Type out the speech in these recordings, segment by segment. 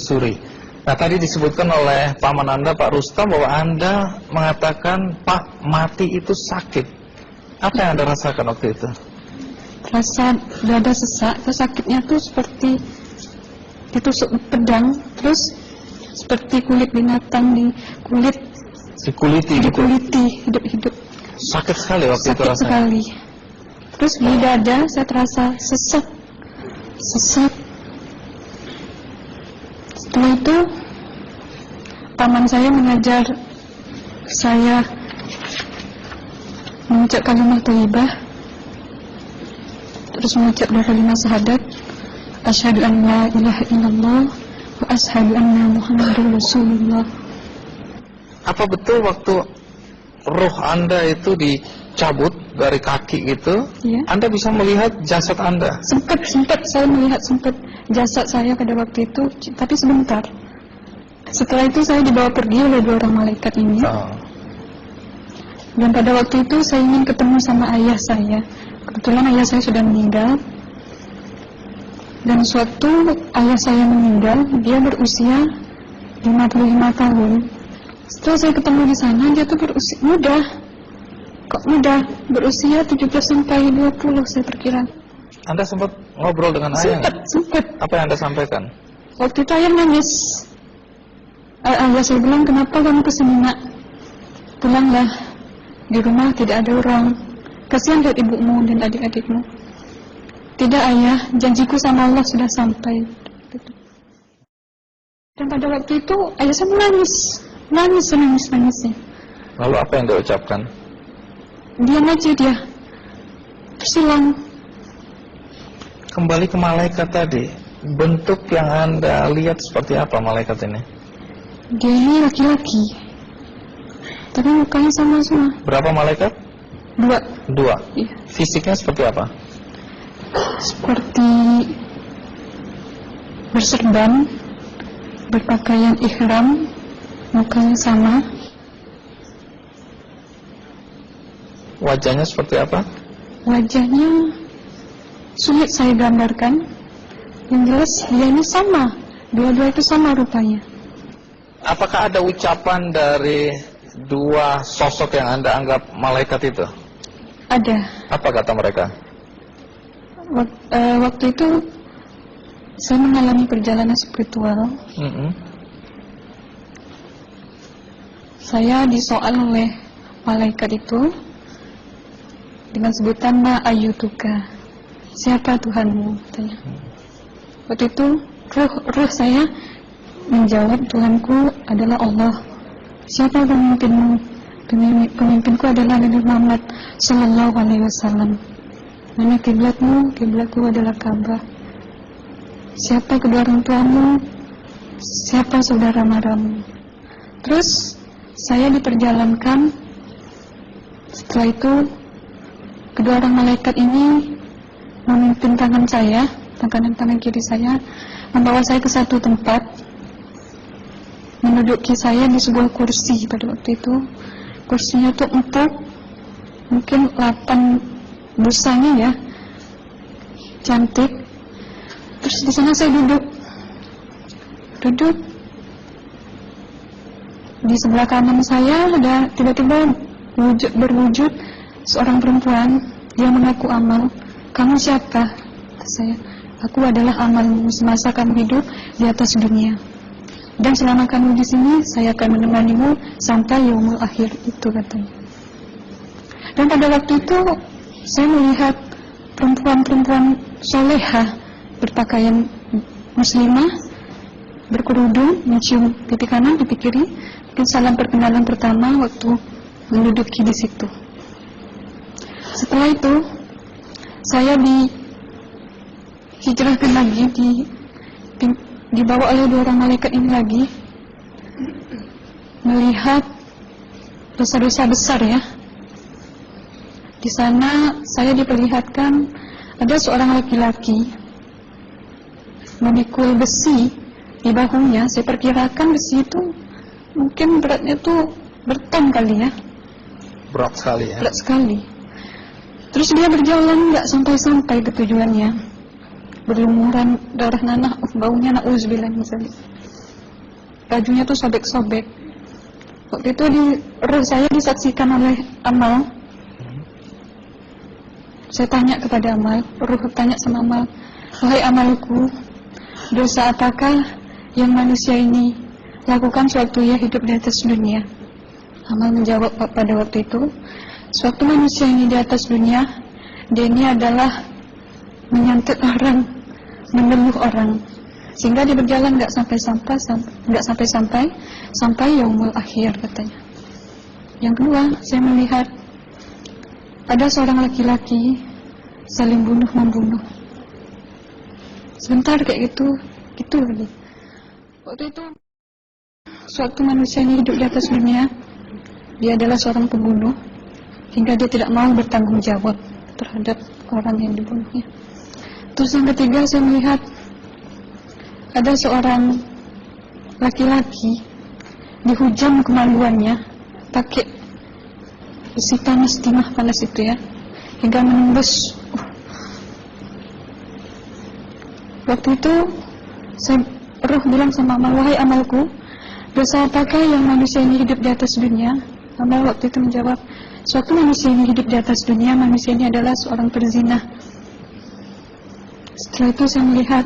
Suri. Nah, tadi disebutkan oleh paman Anda, Pak Rustam, bahwa Anda mengatakan, Pak, mati itu sakit. Apa yang Anda rasakan waktu itu? Rasa dada sesak, terus sakitnya tuh seperti ditusuk pedang, terus seperti kulit binatang dikuliti hidup-hidup. Sakit sekali waktu itu Sakit rasanya? sekali. Terus di dada saya terasa sesak. Setelah itu paman saya mengajar saya mengucap kalimat thayyibah, terus mengucap dua kalimat syahadat, asyhadu an la ilaha illallah wa asyhadu anna muhammadar rasulullah. Apa betul waktu ruh Anda itu dicabut dari kaki itu, Ya. Anda bisa melihat jasad Anda? Sempat saya melihat jasad saya pada waktu itu, tapi sebentar. Setelah itu saya dibawa pergi oleh dua orang malaikat ini. Dan pada waktu itu saya ingin ketemu sama ayah saya. Kebetulan ayah saya sudah meninggal. Dan suatu ayah saya meninggal, dia berusia 55 tahun. Setelah saya ketemu di sana, dia tuh berusia muda. Kok muda? Berusia 17 sampai 20 saya perkira. Anda sempat ngobrol dengan ayah? Sempat. Apa yang Anda sampaikan? Waktu itu ayah nangis. Ayah saya bilang, kenapa kamu kesini nak? Pulanglah. Di rumah tidak ada orang. Kasihan lihat ibumu dan adik-adikmu. Tidak ayah, janjiku sama Allah sudah sampai. Dan pada waktu itu ayah saya menangis. Lalu apa yang dia ucapkan? Diam aja dia. Terus hilang. Kembali ke malaikat tadi, bentuk yang Anda lihat seperti apa malaikat ini? Dia ini laki-laki, tapi mukanya sama semua. Berapa malaikat? Dua. Iya. Fisiknya seperti apa? Seperti berserban, berpakaian ihram, mukanya sama. Wajahnya seperti apa? Wajahnya sulit saya gambarkan. Yang jelas dia ini sama, dua-dua itu sama rupanya. Apakah ada ucapan dari dua sosok yang Anda anggap malaikat itu? Ada. Apa kata mereka? Waktu itu saya mengalami perjalanan spiritual. Saya disoal oleh malaikat itu dengan sebutan ma ayyutuka, siapa Tuhanmu, katanya. Waktu itu ruh saya menjawab, Tuhanku adalah Allah. Siapa pemimpinmu? Pemimpinku adalah Nabi Muhammad Sallallahu Alaihi Wasallam. Mana kiblatmu? Kiblatku adalah Ka'bah. Siapa kedua orang tuamu? Siapa saudara maramu? Terus saya diperjalankan. Setelah itu kedua orang malaikat ini memimpin tangan saya, tangan kiri saya, membawa saya ke satu tempat, menduduki saya di sebuah kursi. Pada waktu itu kursinya tuh empuk, mungkin 8 busanya ya, cantik. Terus di sana saya duduk. Di sebelah kanan saya ada tiba-tiba berwujud seorang perempuan yang mengaku amal. Kamu siapa? Kata saya. Aku adalah amalmu semasa kamu hidup di atas dunia. Dan selama kamu di sini, saya akan menemanimu sampai yaumul akhir, itu katanya. Dan pada waktu itu saya melihat perempuan-perempuan solehah berpakaian muslimah, berkerudung, mencium pipi kanan, pipi kiri. Mungkin salam perkenalan pertama waktu menduduki di situ. Setelah itu saya dihijrahkan lagi, dibawa oleh dua orang malaikat ini lagi, melihat dosa-dosa besar ya. Di sana saya diperlihatkan ada seorang laki-laki memikul besi di bahunya. Saya perkirakan besi itu mungkin beratnya tuh berton kali ya. Berat sekali ya. Berat sekali. Terus dia berjalan nggak sampai-sampai ke tujuannya, berlumuran darah nanah, baunya na'udzubillah misalnya. bajunya tuh sobek-sobek. Waktu itu roh saya disaksikan oleh Amal. Saya tanya kepada Amal, roh tanya sama Amal, wahai Amalku, dosa apakah yang manusia ini lakukan sewaktu ia hidup di atas dunia? Amal menjawab pada waktu itu, sewaktu manusia ini di atas dunia, dia ini adalah menyantet orang, meneluh orang, sehingga dia berjalan nggak sampai yaumul akhir, katanya. Yang kedua, saya melihat ada seorang laki-laki saling bunuh-membunuh. Sebentar kayak gitu lagi. Waktu itu, suatu manusia ini hidup di atas dunia, dia adalah seorang pembunuh, hingga dia tidak mau bertanggung jawab terhadap orang yang dibunuhnya. Terus yang ketiga, saya melihat ada seorang laki-laki dihujam kemaluannya pakai besi panas, timah panas itu ya, hingga menembus. Waktu itu roh bilang sama Amal, wahai Amalku, dosa apakah yang manusia ini hidup di atas dunia? Amal waktu itu menjawab, suatu manusia ini hidup di atas dunia, manusia ini adalah seorang perzina. Setelah itu saya melihat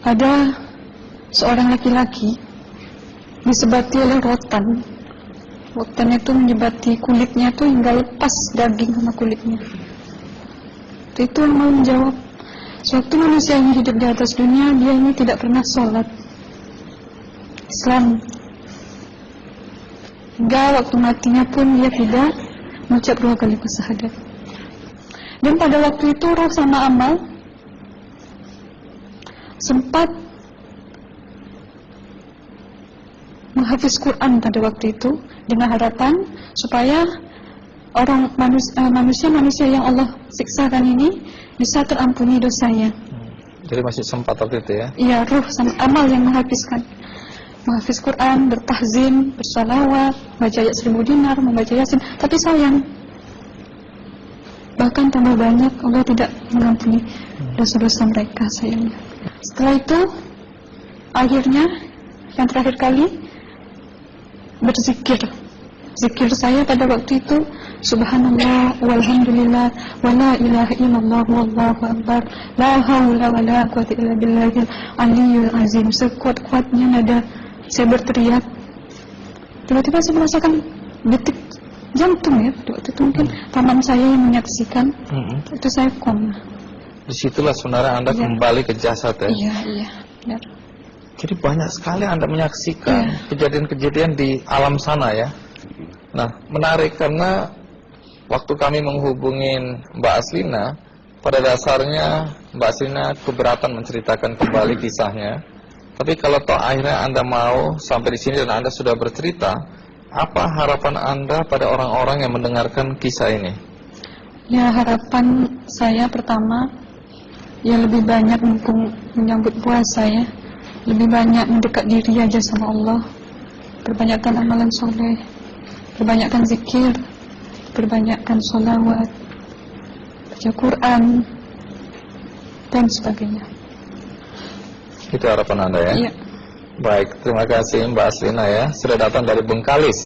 ada seorang laki-laki disebati oleh rotan. Rotan itu menyebati kulitnya tuh hingga lepas daging sama kulitnya. Itu yang mau menjawab, suatu manusia yang hidup di atas dunia, dia ini tidak pernah sholat Islam, hingga waktu matinya pun dia tidak mengucap 2 kalimat syahadat. Dan pada waktu itu roh sama Amal sempat menghafiz Quran pada waktu itu dengan harapan supaya orang manusia yang Allah siksakan ini bisa terampuni dosanya. Jadi masih sempat waktu itu ya? Iya, roh sama Amal yang menghafiz Quran, bertahzim, bersalawat, baca ayat 1000 dinar, membaca Yasin. Tapi sayang, bahkan tambah banyak Allah tidak mengampuni dosa-dosa mereka, sayangnya. Setelah itu, akhirnya yang terakhir kali berzikir. Zikir saya pada waktu itu, subhanallah, walhamdulillah, wa la ilaha illallah, wallahu akbar, la haula wa la quwwata illa billahil aliyyil azim. Sekuat-kuatnya nada saya berteriak. Tiba-tiba saya merasakan detik jantung ya. Waktu itu mungkin paman saya yang menyaksikan. Itu saya koma. Disitulah sebenarnya Anda kembali ke jasad ya? Iya, benar. Jadi banyak sekali Anda menyaksikan kejadian-kejadian di alam sana ya. Nah, menarik karena waktu kami menghubungin Mbak Aslina, pada dasarnya Mbak Aslina keberatan menceritakan kembali kisahnya. Tapi kalau toh akhirnya Anda mau sampai di sini dan Anda sudah bercerita, apa harapan Anda pada orang-orang yang mendengarkan kisah ini? Ya, harapan saya pertama, ya lebih banyak menyambut puasa ya, lebih banyak mendekat diri aja sama Allah, perbanyakkan amalan soleh, perbanyakkan zikir, perbanyakkan sholawat, baca Quran, dan sebagainya. Itu harapan Anda ya? Iya. Baik, terima kasih Mbak Aslina ya, sudah datang dari Bengkalis.